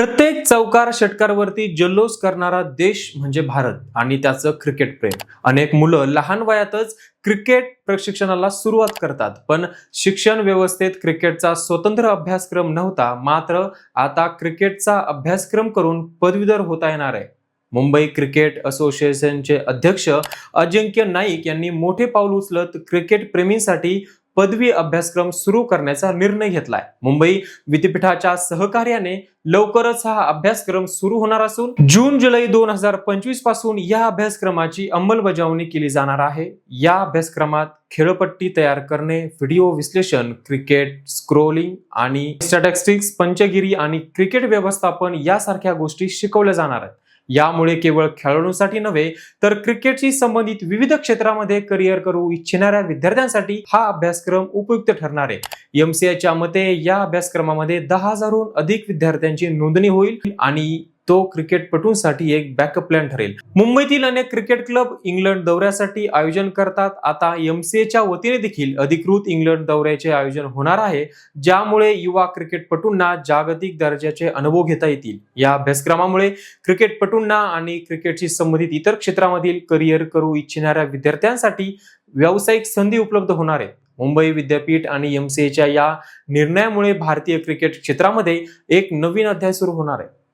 प्रत्येक चौकार षटकारावरती जल्लोष करणारा देश म्हणजे भारत आणि त्याचं क्रिकेट प्रेम. अनेक मुलं लहान वयातच क्रिकेट प्रशिक्षणाला सुरुवात करतात, पण शिक्षण व्यवस्थेत क्रिकेटचा स्वतंत्र अभ्यासक्रम नव्हता. मात्र आता क्रिकेटचा अभ्यासक्रम करून पदवीधर होता येणार आहे. मुंबई क्रिकेट असोसिएशनचे अध्यक्ष अजिंक्य नाईक यांनी मोठे पाऊल उचलत क्रिकेट प्रेमींसाठी पदवी अभ्यासक्रम सुरू करण्याचा निर्णय घेतलाय. मुंबई विद्यापीठाच्या सहकार्याने लवकरच हा अभ्यासक्रम सुरू होणार असून जून-जुलै 2025 पासून या अभ्यासक्रमाची अंमलबजावणी केली जाणार आहे. या अभ्यासक्रमात खेळपट्टी तयार करणे, व्हिडिओ विश्लेषण, क्रिकेट स्क्रोलिंग आणि स्टॅटिस्टिक्स, पंचगिरी आणि क्रिकेट व्यवस्थापन यासारख्या गोष्टी शिकवल्या जाणार आहेत. यामुळे केवळ खेळाडूंसाठी नव्हे तर क्रिकेटशी संबंधित विविध क्षेत्रामध्ये करिअर करू इच्छिणाऱ्या विद्यार्थ्यांसाठी हा अभ्यासक्रम उपयुक्त ठरणार आहे. एमसीआयच्या मते या अभ्यासक्रमामध्ये 10,000हून अधिक विद्यार्थ्यांची नोंदणी होईल आणि तो क्रिकेटपटूंसाठी एक बॅकअप प्लॅन ठरेल. मुंबईतील अनेक क्रिकेट क्लब इंग्लंड दौऱ्यासाठी आयोजन करतात. आता एमसीएच्या वतीने देखील अधिकृत इंग्लंड दौऱ्याचे आयोजन होणार आहे, ज्यामुळे युवा क्रिकेटपटूंना जागतिक दर्जाचे अनुभव घेता येतील. या अभ्यासक्रमामुळे क्रिकेटपटूंना आणि क्रिकेटशी संबंधित इतर क्षेत्रामधील करिअर करू इच्छिणाऱ्या विद्यार्थ्यांसाठी व्यावसायिक संधी उपलब्ध होणार आहेत. मुंबई विद्यापीठ आणि एमसीएच्या या निर्णयामुळे भारतीय क्रिकेट क्षेत्रामध्ये एक नवीन अध्याय सुरू होणार आहे.